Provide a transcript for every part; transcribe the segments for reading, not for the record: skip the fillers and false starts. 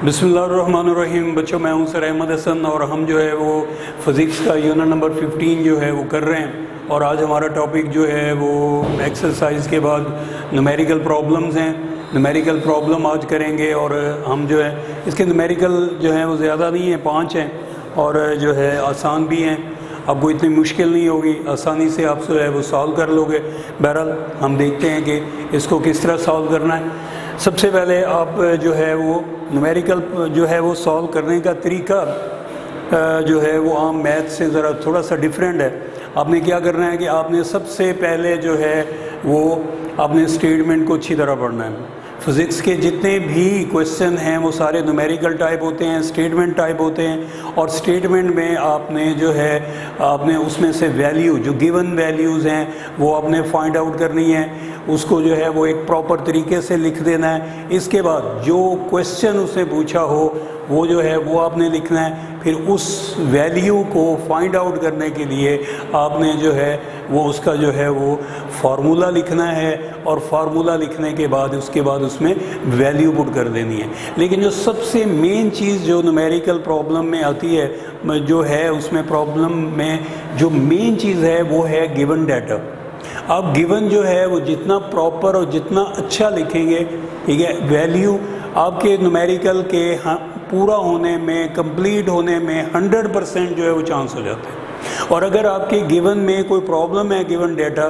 बिस्मिल्लाहिर्रहमानिर्रहीम। बच्चों, मैं हूं सर अहमद हसन और हम जो है वो फ़िज़िक्स का यूनिट नंबर 15 जो है वो कर रहे हैं। और आज हमारा टॉपिक जो है वो एक्सरसाइज के बाद न्यूमेरिकल प्रॉब्लम्स हैं। न्यूमेरिकल प्रॉब्लम आज करेंगे और हम जो है इसके न्यूमेरिकल जो है वो ज़्यादा नहीं है, 5 हैं और जो है आसान भी हैं। आपको इतनी मुश्किल नहीं होगी, आसानी से आप जो है वो सॉल्व कर लोगे। बहरहाल हम देखते हैं कि इसको किस तरह सॉल्व करना है। सबसे पहले आप जो है वो न्यूमेरिकल जो है वो सॉल्व करने का तरीका जो है वो आम मैथ से ज़रा थोड़ा सा डिफरेंट है। आपने क्या करना है कि आपने सबसे पहले जो है वो आपने स्टेटमेंट को अच्छी तरह पढ़ना है। फ़िज़िक्स के जितने भी क्वेश्चन हैं वो सारे न्यूमेरिकल टाइप होते हैं, स्टेटमेंट टाइप होते हैं। और स्टेटमेंट में आपने जो है आपने उसमें से वैल्यू जो गिवन वैल्यूज़ हैं वो आपने फाइंड आउट करनी है, उसको जो है वो एक प्रॉपर तरीके से लिख देना है। इसके बाद जो क्वेश्चन उसने पूछा हो वो जो है वो आपने लिखना है। फिर उस वैल्यू को फाइंड आउट करने के लिए आपने जो है वो उसका जो है वो फार्मूला लिखना है और फार्मूला लिखने के बाद उसके बाद उसमें वैल्यू पुट कर देनी है। लेकिन जो सबसे मेन चीज़ जो न्यूमेरिकल प्रॉब्लम में आती है जो है उसमें प्रॉब्लम में जो मेन चीज़ है वो है गिवन डाटा। आप गिवन जो है वो जितना प्रॉपर और जितना अच्छा लिखेंगे, ठीक है, वैल्यू आपके न्यूमेरिकल के पूरा होने में, कंप्लीट होने में 100% जो है वो चांस हो जाते हैं। और अगर आपके गिवन में कोई प्रॉब्लम है, गिवन डेटा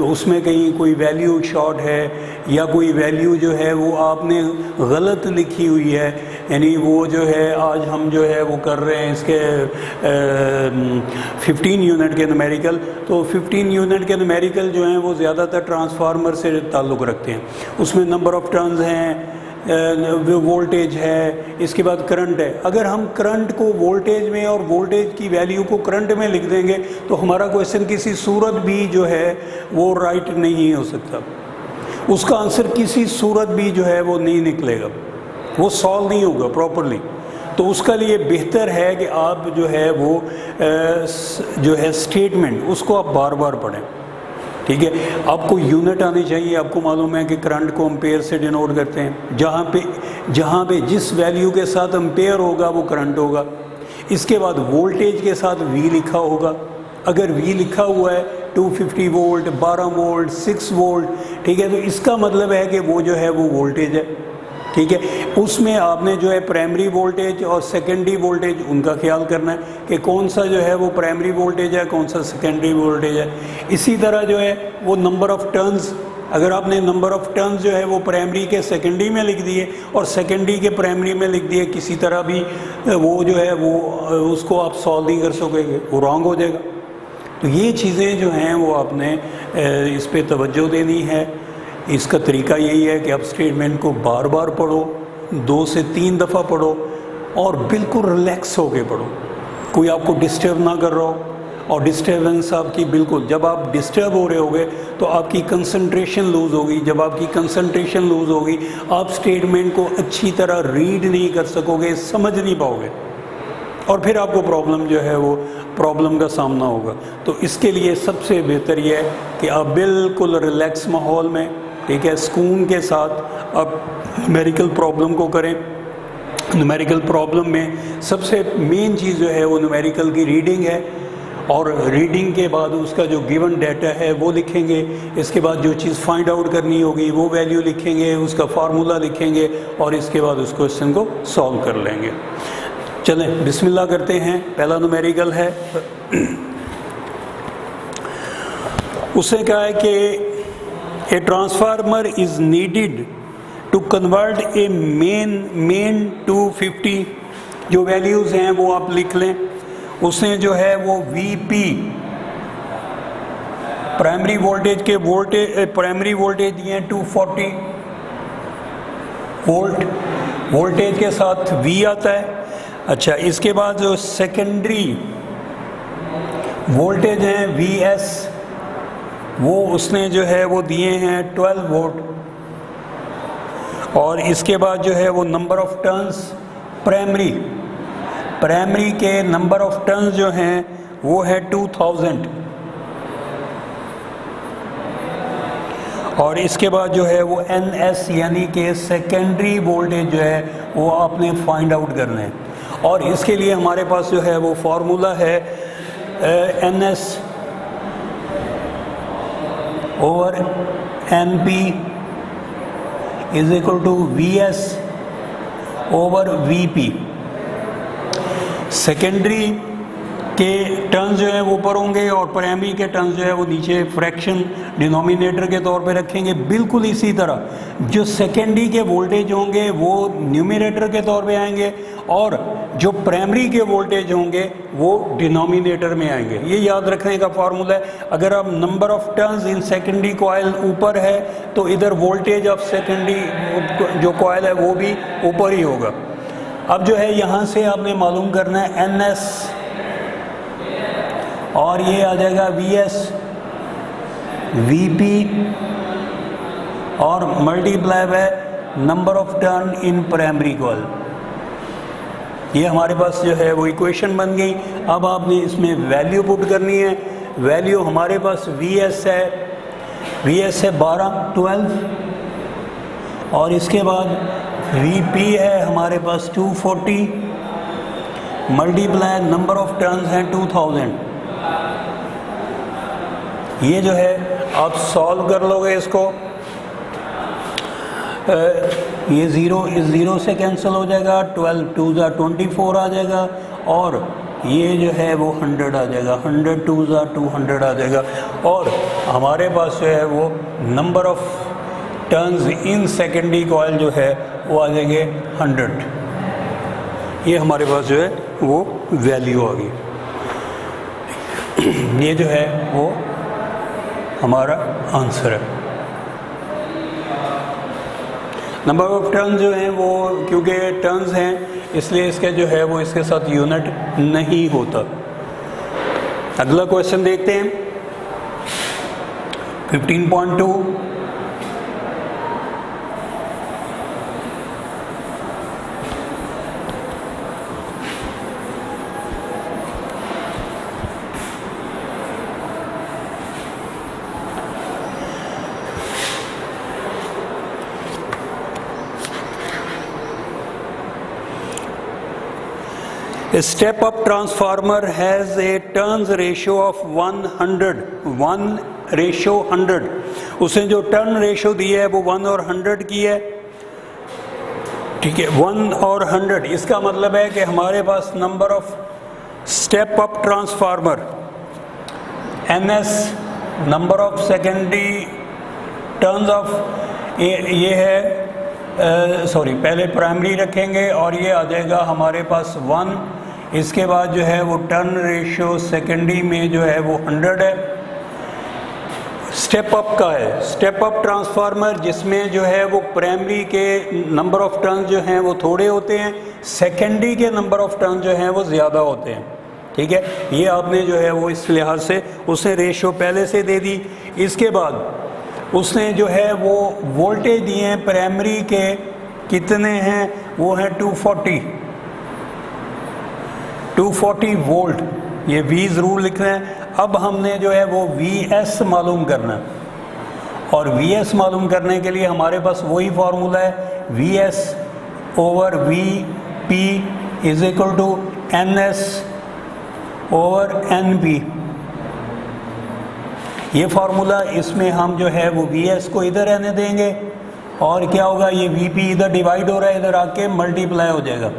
उसमें कहीं कोई वैल्यू शॉर्ट है या कोई वैल्यू जो है वो आपने गलत लिखी हुई है, यानी वो जो है आज हम जो है वो कर रहे हैं इसके 15 यूनिट के न्यूमेरिकल। तो 15 यूनिट के न्यूमेरिकल जो हैं वो ज़्यादातर ट्रांसफार्मर से ताल्लुक़ रखते हैं। उसमें नंबर ऑफ़ टर्न्स हैं, वोल्टेज है, इसके बाद करंट है। अगर हम करंट को वोल्टेज में और वोल्टेज की वैल्यू को करंट में लिख देंगे तो हमारा क्वेश्चन किसी सूरत भी जो है वो राइट नहीं हो सकता। उसका आंसर किसी सूरत भी जो है वो नहीं निकलेगा, वो सॉल्व नहीं होगा प्रॉपरली। तो उसका लिए बेहतर है कि आप जो है वो जो है स्टेटमेंट उसको आप बार बार पढ़ें, ठीक है। आपको यूनिट आनी चाहिए। आपको मालूम है कि करंट को एम्पेयर से डिनोट करते हैं। जहाँ पे जिस वैल्यू के साथ एम्पेयर होगा वो करंट होगा। इसके बाद वोल्टेज के साथ वी लिखा होगा। अगर वी लिखा हुआ है 250 वोल्ट, 12 वोल्ट, 6 वोल्ट, ठीक है, तो इसका मतलब है कि वो जो है वो वोल्टेज है, ठीक है। उसमें आपने जो है प्राइमरी वोल्टेज और सेकेंडरी वोल्टेज उनका ख्याल करना है कि कौन सा जो है वो प्राइमरी वोल्टेज है, कौन सा सेकेंडरी वोल्टेज है। इसी तरह जो है वो नंबर ऑफ़ टर्न्स, अगर आपने नंबर ऑफ़ टर्न्स जो है वो प्राइमरी के सेकेंडरी में लिख दिए और सेकेंडरी के प्राइमरी में लिख दिए, किसी तरह भी वो जो है वो उसको आप सॉल्व नहीं कर सकोगे, वो रॉन्ग हो जाएगा। तो ये चीज़ें जो हैं वो आपने इस पर तवज्जो देनी है। इसका तरीका यही है कि आप स्टेटमेंट को बार बार पढ़ो, 2 से 3 दफ़ा पढ़ो और बिल्कुल रिलैक्स होके पढ़ो, कोई आपको डिस्टर्ब ना कर रहा हो। और डिस्टर्बेंस आपकी बिल्कुल, जब आप डिस्टर्ब हो रहे होगे तो आपकी कंसंट्रेशन लूज़ होगी। जब आपकी कंसंट्रेशन लूज़ होगी आप स्टेटमेंट को अच्छी तरह रीड नहीं कर सकोगे, समझ नहीं पाओगे और फिर आपको प्रॉब्लम जो है वो प्रॉब्लम का सामना होगा। तो इसके लिए सबसे बेहतर ये है कि आप बिल्कुल रिलैक्स माहौल में, ठीक है, सुकून के साथ आप न्यूमेरिकल प्रॉब्लम को करें। न्यूमेरिकल प्रॉब्लम में सबसे मेन चीज़ जो है वो न्यूमेरिकल की रीडिंग है और रीडिंग के बाद उसका जो गिवन डाटा है वो लिखेंगे। इसके बाद जो चीज़ फाइंड आउट करनी होगी वो वैल्यू लिखेंगे, उसका फार्मूला लिखेंगे और इसके बाद उस क्वेश्चन को सॉल्व कर लेंगे। चलें बिस्मिल्लाह करते हैं। पहला न्यूमेरिकल है, उससे कहा है कि a transformer is needed to convert a main to 50। जो वैल्यूज़ हैं वो आप लिख लें। उसने जो है वो वीपी प्राइमरी वोल्टेज के प्राइमरी वोल्टेज दिए हैं 240 वोल्ट, वोल्टेज के साथ वी आता है। अच्छा, इसके बाद जो सेकेंडरी वोल्टेज हैं वीएस, वो उसने जो है वो दिए हैं 12 वोल्ट। और इसके बाद जो है वो नंबर ऑफ़ टर्न्स प्राइमरी के नंबर ऑफ़ टर्न्स जो हैं वो है 2000। और इसके बाद जो है वो NS यानी कि सेकेंडरी वोल्टेज जो है वो आपने फाइंड आउट करना है। और इसके लिए हमारे पास जो है वो फार्मूला है NS over NP is equal to VS over VP। Secondary के टर्म्स जो है वो ऊपर होंगे और प्राइमरी के टर्म्स जो है वो नीचे फ्रैक्शन डिनोमिनेटर के तौर पे रखेंगे। बिल्कुल इसी तरह जो सेकेंडरी के वोल्टेज होंगे वो न्यूमिनेटर के तौर पे आएंगे और जो प्राइमरी के वोल्टेज होंगे वो डिनोमिनेटर में आएंगे। ये याद रखने का फार्मूला है। अगर अब number of turns in secondary coil ऊपर है तो इधर वोल्टेज ऑफ सेकेंडरी जो कॉइल है वो भी ऊपर ही होगा। अब जो है यहाँ से आपने मालूम करना है NS और ये आ जाएगा VS VP और multiply by number of turn in primary coil. ये हमारे पास जो है वो इक्वेशन बन गई। अब आपने इसमें वैल्यू पुट करनी है। वैल्यू हमारे पास VS है 12 और इसके बाद VP है हमारे पास 240 मल्टीप्लाई नंबर ऑफ टर्न्स हैं 2000। ये जो है आप सॉल्व कर लोगे इसको। ये ज़ीरो से कैंसिल हो जाएगा, 12 2 24 आ जाएगा और ये जो है वो 100 आ जाएगा, 100 2 200 आ जाएगा और हमारे पास जो है वो number of turns in secondary coil जो है वो आ जाएंगे 100। ये हमारे पास जो है वो वैल्यू आ गई। ये जो है वो हमारा आंसर है। नंबर ऑफ टर्न्स जो हैं वो क्योंकि टर्न्स हैं इसलिए इसके जो है वो इसके साथ यूनिट नहीं होता। अगला क्वेश्चन देखते हैं 15.2। A step-up transformer has a turns ratio of 1:100। उसने जो टर्न रेशो दी है वो 1 और 100 की है। ठीक है, 1 और 100 इसका मतलब है कि हमारे पास number of step up transformer NS number of secondary turns of ये है पहले प्राइमरी रखेंगे और ये आ जाएगा हमारे पास 1। इसके बाद जो है वो टर्न रेशियो सेकेंडरी में जो है वो 100 है। स्टेप अप का है, स्टेप अप ट्रांसफार्मर जिसमें जो है वो प्राइमरी के नंबर ऑफ टर्न जो हैं वो थोड़े होते हैं, सेकेंडरी के नंबर ऑफ टर्न जो हैं वो ज़्यादा होते हैं। ठीक है, ये आपने जो है वो इस लिहाज से उसने रेशियो पहले से दे दी। इसके बाद उसने जो है वो वोल्टेज दिए हैं प्राइमरी के कितने हैं, वो हैं 240 वोल्ट। ये वीज रूल लिख रहे हैं। अब हमने जो है वो VS मालूम करना है और VS मालूम करने के लिए हमारे पास वही फार्मूला है VS over VP is equal to NS over NP। ये फार्मूला, इसमें हम जो है वो VS को इधर रहने देंगे और क्या होगा, ये VP इधर डिवाइड हो रहा है, इधर आके मल्टीप्लाई हो जाएगा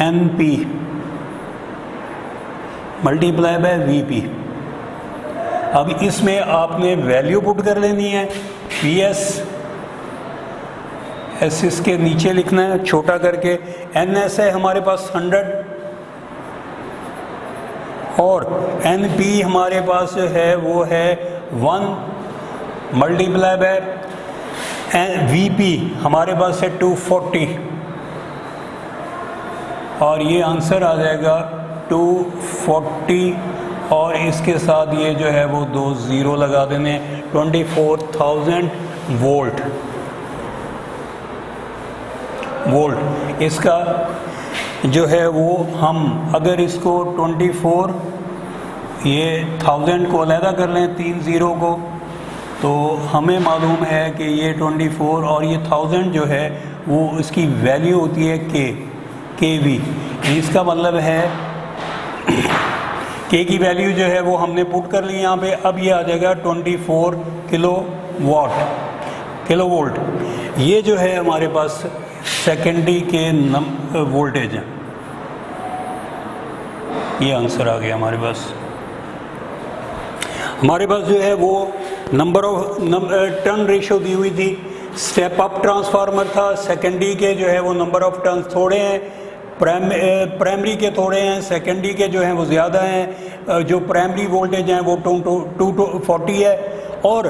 NP मल्टीप्लाई बाय VP। अब इसमें आपने वैल्यू पुट कर लेनी है। PS इसके नीचे लिखना है छोटा करके। NS है हमारे पास 100 और NP हमारे पास जो है वो है 1 मल्टीप्लाई बाय VP हमारे पास है 240 और ये आंसर आ जाएगा 240 और इसके साथ ये जो है वो 2 ज़ीरो लगा देने, 24,000 वोल्ट। इसका जो है वो हम अगर इसको 24 ये 1000 को अलहदा कर लें, 3 ज़ीरो को, तो हमें मालूम है कि ये 24 और ये 1000 जो है वो इसकी वैल्यू होती है के वी। इसका मतलब है के की वैल्यू जो है वो हमने पुट कर ली यहाँ पे। अब ये आ जाएगा 24 किलो वोल्ट। ये जो है हमारे पास सेकेंडरी के वोल्टेज हैं। ये आंसर आ गया हमारे पास। हमारे पास जो है वो नंबर ऑफ टर्न रेशो दी हुई थी। स्टेप अप ट्रांसफार्मर था, सेकेंडरी के जो है वो नंबर ऑफ टर्न थोड़े हैं, प्राइमरी के थोड़े हैं, सेकेंडरी के जो हैं वो ज़्यादा हैं। जो प्राइमरी वोल्टेज हैं वो 240 है और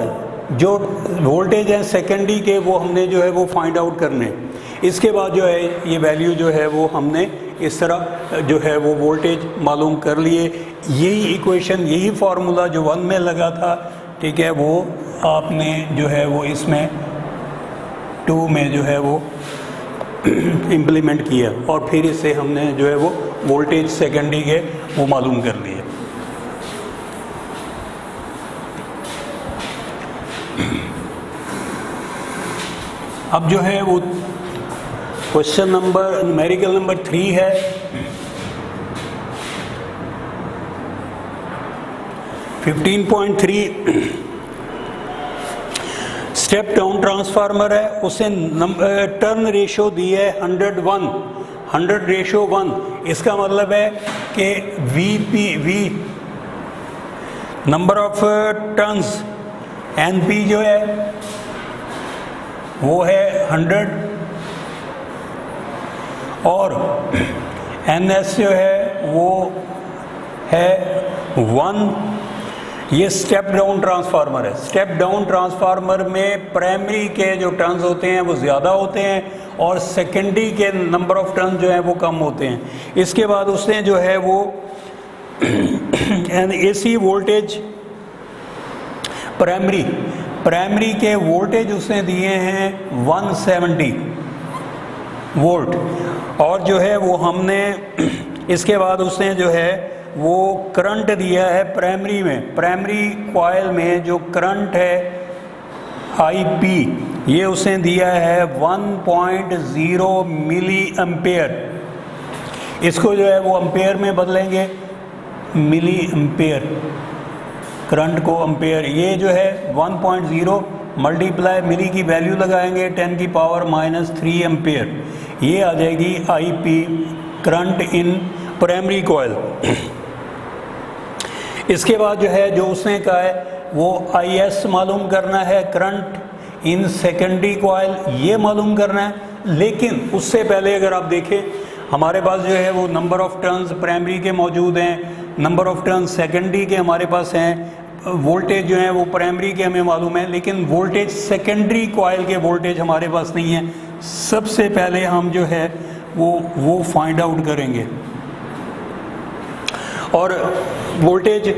जो वोल्टेज हैं सेकेंडरी के वो हमने जो है वो फाइंड आउट करने। इसके बाद जो है ये वैल्यू जो है वो हमने इस तरह जो है वो वोल्टेज मालूम कर लिए। यही इक्वेशन, यही फार्मूला जो 1 में लगा था, ठीक है, वो आपने जो है वो इसमें 2 में जो है वो इम्प्लीमेंट किया और फिर इससे हमने जो है वो वोल्टेज सेकेंडरी के वो मालूम कर लिए। अब जो है वो क्वेश्चन नंबर न्यूमेरिकल नंबर 3 है। स्टेप डाउन ट्रांसफार्मर है, उसे टर्न रेशो दी है 100:1। इसका मतलब है कि V number of turns, NP जो है वो है 100 और एनएस जो है वो है 1। ये स्टेप डाउन ट्रांसफार्मर है। स्टेप डाउन ट्रांसफार्मर में प्राइमरी के जो टर्न्स होते हैं वो ज़्यादा होते हैं और सेकेंडरी के नंबर ऑफ टर्न्स जो हैं वो कम होते हैं। इसके बाद उसने जो है वो एसी वोल्टेज प्राइमरी के वोल्टेज उसने दिए हैं 170 वोल्ट और जो है वो हमने इसके बाद उसने जो है वो करंट दिया है प्राइमरी में। प्राइमरी कॉइल में जो करंट है आईपी, ये उसने दिया है 1.0 मिली एम्पेयर। इसको जो है वो एम्पेयर में बदलेंगे, मिली एम्पेयर, करंट को एम्पेयर। ये जो है 1.0 मल्टीप्लाई मिली की वैल्यू लगाएंगे 10⁻³ एम्पेयर। ये आ जाएगी IP, current in primary coil. इसके बाद जो है जो उसने कहा है वो आईएस मालूम करना है, करंट इन सेकेंडरी कॉइल, ये मालूम करना है। लेकिन उससे पहले अगर आप देखें हमारे पास जो है वो नंबर ऑफ टर्न्स प्राइमरी के मौजूद हैं, नंबर ऑफ टर्न्स सेकेंडरी के हमारे पास हैं, वोल्टेज जो है वो प्राइमरी के हमें मालूम है, लेकिन वोल्टेज सेकेंडरी कॉइल के वोल्टेज हमारे पास नहीं है। सबसे पहले हम जो है वो फाइंड आउट करेंगे और वोल्टेज,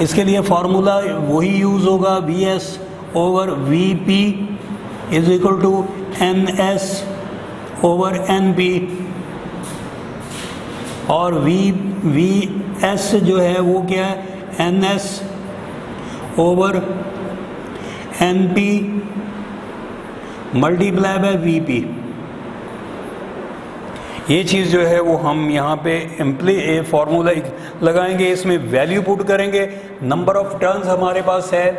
इसके लिए फार्मूला वही यूज़ होगा, VS/VP = NS/NP और VS जो है वो क्या है, NS/NP मल्टीप्लाई बाय VP। ये चीज़ जो है वो हम यहाँ पे फार्मूला लगाएंगे, इसमें वैल्यू पुट करेंगे। नंबर ऑफ टर्न्स हमारे पास है,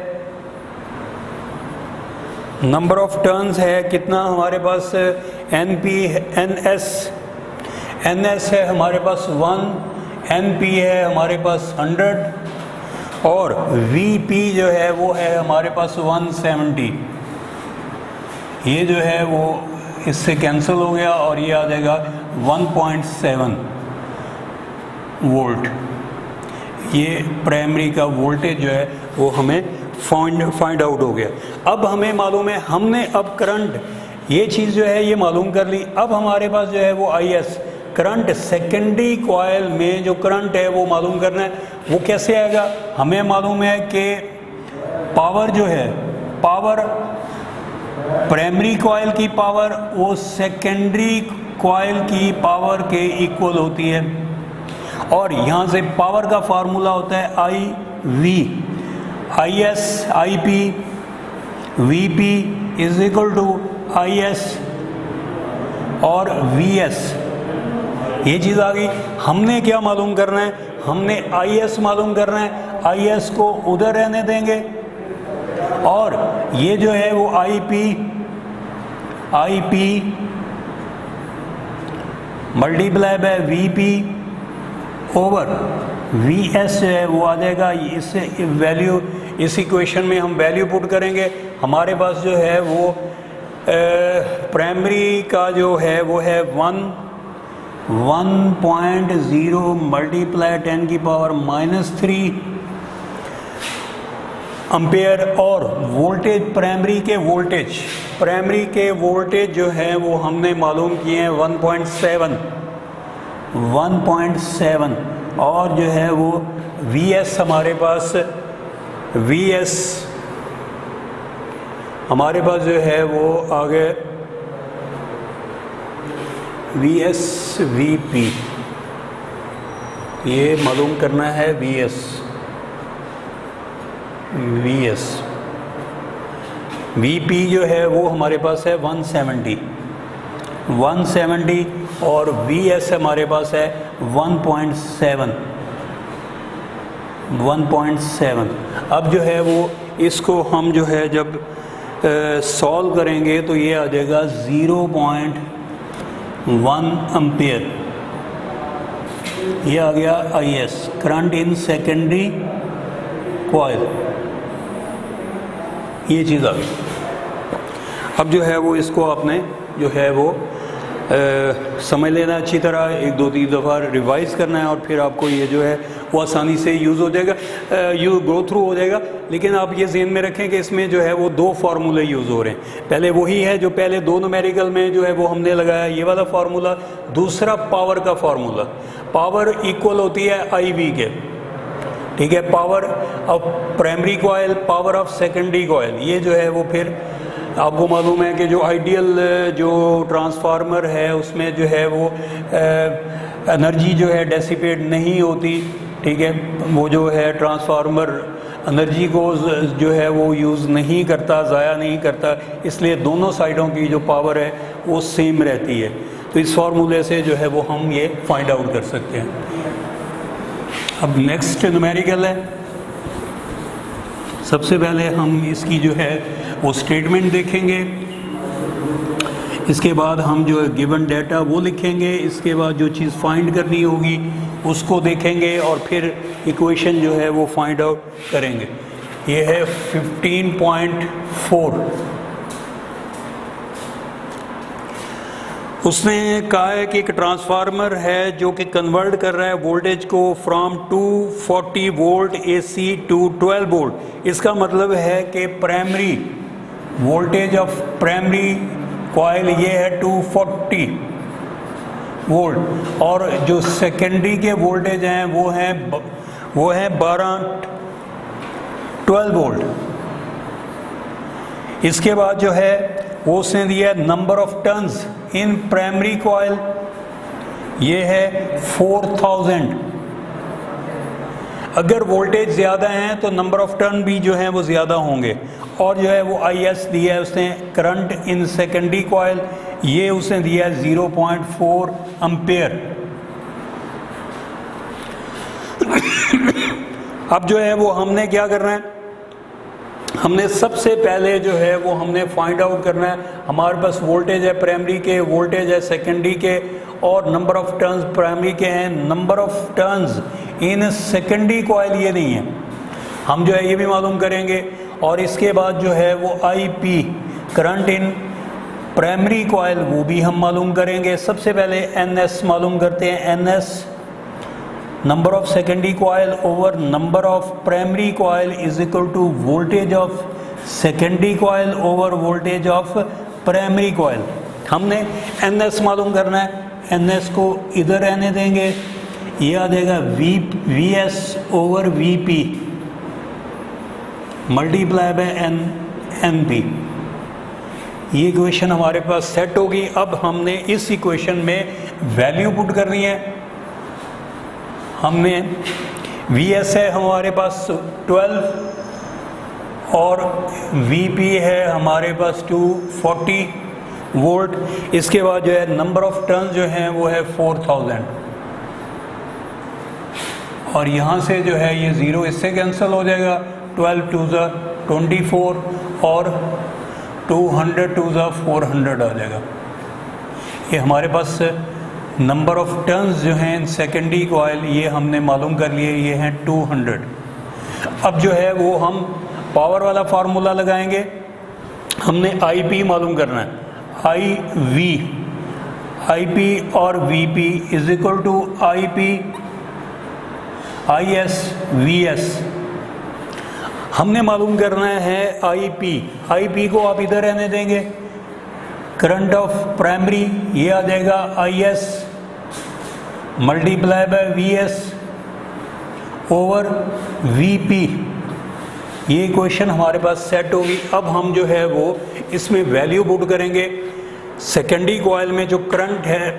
नंबर ऑफ टर्न्स है कितना हमारे पास, NS है हमारे पास 1, NP है हमारे पास 100 और VP जो है वो है हमारे पास 170। ये जो है वो इससे कैंसिल हो गया और ये आ जाएगा 1.7 वोल्ट। ये प्राइमरी का वोल्टेज जो है वो हमें फाइंड आउट हो गया। अब हमें मालूम है, हमने अब करंट, ये चीज़ जो है ये मालूम कर ली। अब हमारे पास जो है वो आईएस, करंट सेकेंडरी कॉइल में जो करंट है वो मालूम करना है। वो कैसे आएगा, हमें मालूम है कि पावर जो है, पावर प्राइमरी कॉइल की पावर वो सेकेंडरी कॉइल की पावर के इक्वल होती है और यहाँ से पावर का फार्मूला होता है IV, IS, IP V P is equal to I S और वी एस। ये चीज़ आ गई। हमने क्या मालूम करना है, हमने आई एस मालूम करना है। आई एस को उधर रहने देंगे और ये जो है वो I P multiply by V P over V S जो है वो आ जाएगा। इससे वैल्यू, इस इक्वेशन में हम वैल्यू पुट करेंगे। हमारे पास जो है वो प्राइमरी का जो है वो है 1.0 मल्टीप्लाई 10⁻³ एम्पेयर और वोल्टेज, प्राइमरी के वोल्टेज जो है वो हमने मालूम किए हैं 1.7 और जो है वो Vs हमारे पास जो है वो आगे Vs Vp, ये मालूम करना है Vs Vp जो है वो हमारे पास है 170 और Vs हमारे पास है 1.7। अब जो है वो इसको हम जो है जब सॉल्व करेंगे तो ये आ जाएगा 0.1 एम्पियर। ये आ गया IS, current in secondary coil. ये चीज़ आ गई। अब जो है वो इसको आपने जो है वो समझ लेना अच्छी तरह, 1-2-3 दफ़ा रिवाइज़ करना है और फिर आपको ये जो है वो आसानी से यूज़ हो जाएगा, गो थ्रू हो जाएगा। लेकिन आप ये ज़हन में रखें कि इसमें जो है वो 2 फार्मूले यूज़ हो रहे हैं। पहले वही है जो पहले 2 न्यूमेरिकल में जो है वो हमने लगाया, ये वाला फार्मूला। दूसरा पावर का फार्मूला, पावर इक्वल होती है IV के, ठीक है, power of primary coil, power of secondary coil. ये जो है वो फिर आपको मालूम है कि जो आइडियल जो ट्रांसफार्मर है उसमें जो है वो एनर्जी जो है डेसिपेट नहीं होती, ठीक है। वो जो है ट्रांसफार्मर एनर्जी को जो है वो यूज़ नहीं करता, ज़ाया नहीं करता, इसलिए दोनों साइडों की जो पावर है वो सेम रहती है। तो इस फार्मूले से जो है वो हम ये फाइंड आउट कर सकते हैं। अब नेक्स्ट न्यूमेरिकल है। सबसे पहले हम इसकी जो है वो स्टेटमेंट देखेंगे, इसके बाद हम जो है गिवन डाटा वो लिखेंगे, इसके बाद जो चीज़ फाइंड करनी होगी उसको देखेंगे और फिर इक्वेशन जो है वो फाइंड आउट करेंगे। ये है 15.4। उसने कहा है कि एक ट्रांसफार्मर है जो कि कन्वर्ट कर रहा है वोल्टेज को from 240 volt AC to 12 volt. इसका मतलब है कि primary voltage of primary coil ये है 240 वोल्ट और जो सेकेंडरी के वोल्टेज हैं वो है 12 वोल्ट। इसके बाद जो है वो उसने दिया number of turns in primary coil, ये है 4000। अगर वोल्टेज ज़्यादा हैं तो नंबर ऑफ टर्न भी जो है वो ज़्यादा होंगे। और जो है वो IS दिया है उसने, करंट इन सेकेंडरी कॉइल, ये उसने दिया है 0.4 एम्पेयर। अब जो है वो हमने क्या करना है, हमने सबसे पहले जो है वो हमने फाइंड आउट करना है। हमारे पास वोल्टेज है प्राइमरी के, वोल्टेज है सेकेंडरी के और नंबर ऑफ टर्न्स प्राइमरी के हैं। Number of turns in secondary coil ये नहीं है, हम जो है ये भी मालूम करेंगे। और इसके बाद जो है वो IP current in primary coil वो भी हम मालूम करेंगे। सबसे पहले NS मालूम करते हैं। NS number of secondary coil over number of primary coil is equal to voltage of secondary coil over voltage of primary coil. हमने NS मालूम करना है, NS को इधर रहने देंगे, ये आ जाएगा VS over VP multiply by NP। ये इक्वेशन हमारे पास सेट होगी। अब हमने इस इक्वेशन में वैल्यू पुट करनी है। हमने VS है हमारे पास 12 और VP है हमारे पास 240 वोल्ट। इसके बाद जो है नंबर ऑफ टर्न जो हैं वो है 4000, और यहाँ से जो है ये 0 इससे कैंसिल हो जाएगा, 12 2 24 और 200 2 400 आ जाएगा। ये हमारे पास नंबर ऑफ टर्न्स जो हैं सेकेंडरी कॉइल ये हमने मालूम कर लिए, ये हैं 200। अब जो है वो हम पावर वाला फार्मूला लगाएंगे। हमने IP मालूम करना है, IP और VP is equal to IP IS VS। हमने मालूम करना है IP को आप इधर रहने देंगे, करंट ऑफ प्राइमरी ये आ जाएगा IS multiply by VS over VP। ये इक्वेशन हमारे पास सेट होगी। अब हम जो है वो इसमें वैल्यू पुट करेंगे। सेकेंडरी कॉइल में जो करंट है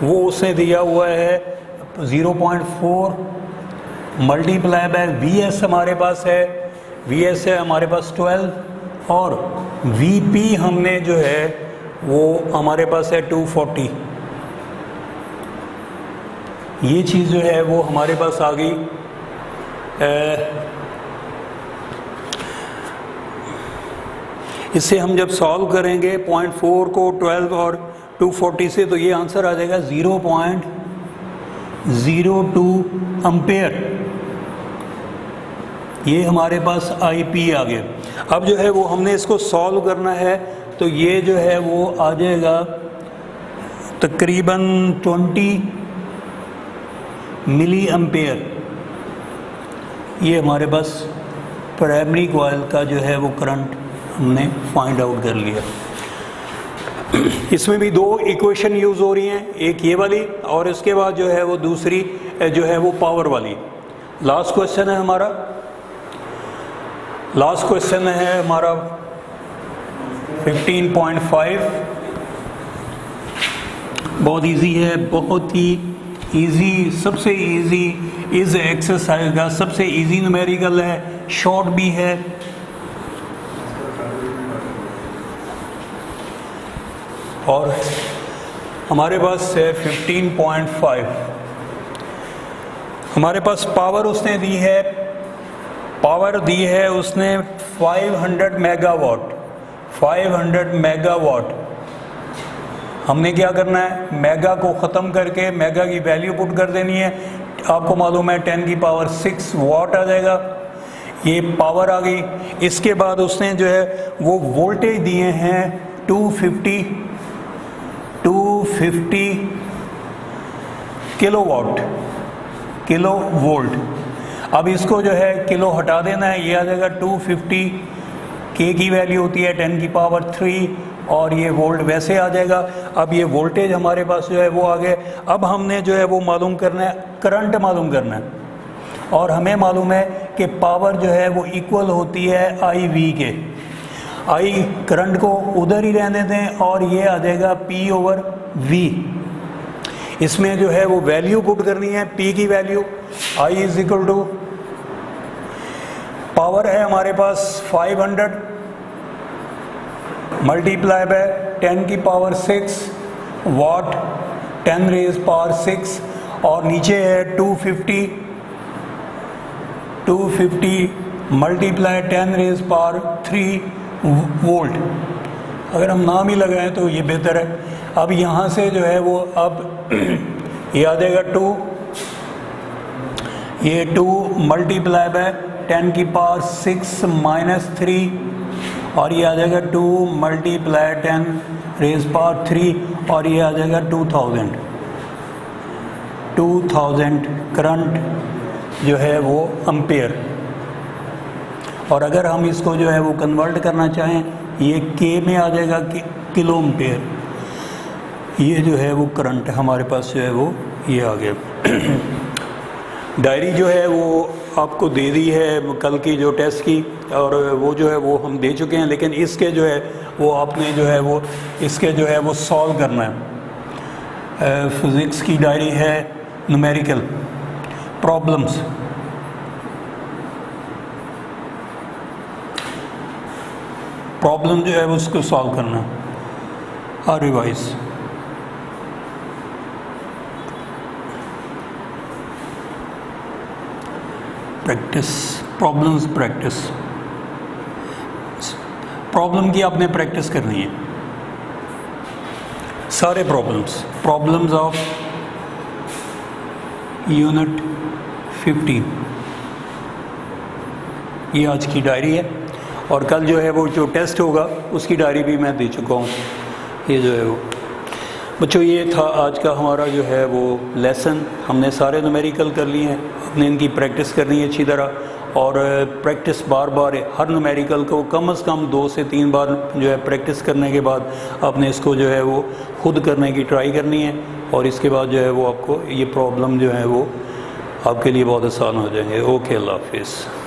वो उसने दिया हुआ है 0.4 मल्टीप्लाई बाय VS हमारे पास है, VS है हमारे पास 12, और VP हमने जो है वो हमारे पास है 240। ये चीज़ जो है वो हमारे पास आ गई। इससे हम जब सॉल्व करेंगे 0.4 को 12 और 240 से, तो ये आंसर आ जाएगा 0.02 एम्पेयर। ये हमारे पास IP आ गया। अब जो है वो हमने इसको सॉल्व करना है, तो ये जो है वो आ जाएगा तकरीबन 20 मिली एम्पेयर। ये हमारे पास प्राइमरी कॉइल का जो है वो करंट हमने फाइंड आउट कर लिया। इसमें भी दो इक्वेशन यूज़ हो रही हैं, एक ये वाली और इसके बाद जो है वो दूसरी जो है वो पावर वाली। लास्ट क्वेश्चन है हमारा, लास्ट क्वेश्चन है हमारा 15.5। बहुत इजी है, बहुत ही इजी, सबसे इजी इस एक्सरसाइज का सबसे इजी न्यूमेरिकल है, शॉर्ट भी है। और हमारे पास है 15.5। हमारे पास पावर उसने दी है, पावर दी है उसने 500 मेगावाट। 500 मेगावाट। हमने क्या करना है, मेगा को ख़त्म करके मेगा की वैल्यू पुट कर देनी है। आपको मालूम है 10 की पावर 6 वाट आ जाएगा। ये पावर आ गई। इसके बाद उसने जो है वो वोल्टेज दिए हैं 250 किलोवाट, किलो वोल्ट। अब इसको जो है किलो हटा देना है, ये आ जाएगा 250। के की वैल्यू होती है 10 की पावर 3 और ये वोल्ट वैसे आ जाएगा। अब ये वोल्टेज हमारे पास जो है वो आ गए। अब हमने जो है वो मालूम करना है, करंट मालूम करना है, और हमें मालूम है कि पावर जो है वो इक्वल होती है IV के। I करंट को उधर ही रहने दें और ये आ जाएगा P/V। इसमें जो है वो वैल्यू पुट करनी है, P की value. I is equal to, power है हमारे पास 500 मल्टीप्लाई बाय 10 की पावर 6 वाट, 10 रेज पावर 6, और नीचे है 250 मल्टीप्लाई 10 रेज पावर 3 वोल्ट। अगर हम नाम ही लगाएं तो ये बेहतर है। अब यहाँ से जो है वो अब ये आ जाएगा 2, ये 2 मल्टीप्लाई बाय 10 की पावर 6 माइनस 3, और ये आ जाएगा 2 मल्टीप्लाई 10 रेज पावर 3, और ये आ जाएगा 2000 करंट जो है वो एम्पेयर। और अगर हम इसको जो है वो कन्वर्ट करना चाहें, ये के में आ जाएगा किलो एम्पेयर। ये जो है वो करंट हमारे पास जो है वो ये आ गया। डायरी जो है वो आपको दे दी है कल की जो टेस्ट की, और वो जो है वो हम दे चुके हैं, लेकिन इसके जो है वो आपने जो है वो इसके जो है वो सॉल्व करना है। फिज़िक्स की डायरी है, न्यूमेरिकल प्रॉब्लम्स। प्रॉब्लम जो है उसको सॉल्व करना। Revise practice, problems practice, problem की आपने प्रैक्टिस करनी है। सारे प्रॉब्लम्स ऑफ यूनिट 15, ये आज की डायरी है। और कल जो है वो जो टेस्ट होगा उसकी डायरी भी मैं दे चुका हूँ। ये जो है वो बच्चों, ये था आज का हमारा जो है वो लेसन। हमने सारे न्यूमेरिकल कर लिए हैं, अपने इनकी प्रैक्टिस करनी है अच्छी तरह। और प्रैक्टिस बार बार हर न्यूमेरिकल को कम से कम 2 से 3 बार जो है प्रैक्टिस करने के बाद आपने इसको जो है वो खुद करने की ट्राई करनी है। और इसके बाद जो है वो आपको ये प्रॉब्लम जो है वो आपके लिए बहुत आसान हो जाएंगे। ओके, अल्लाह हाफिज़।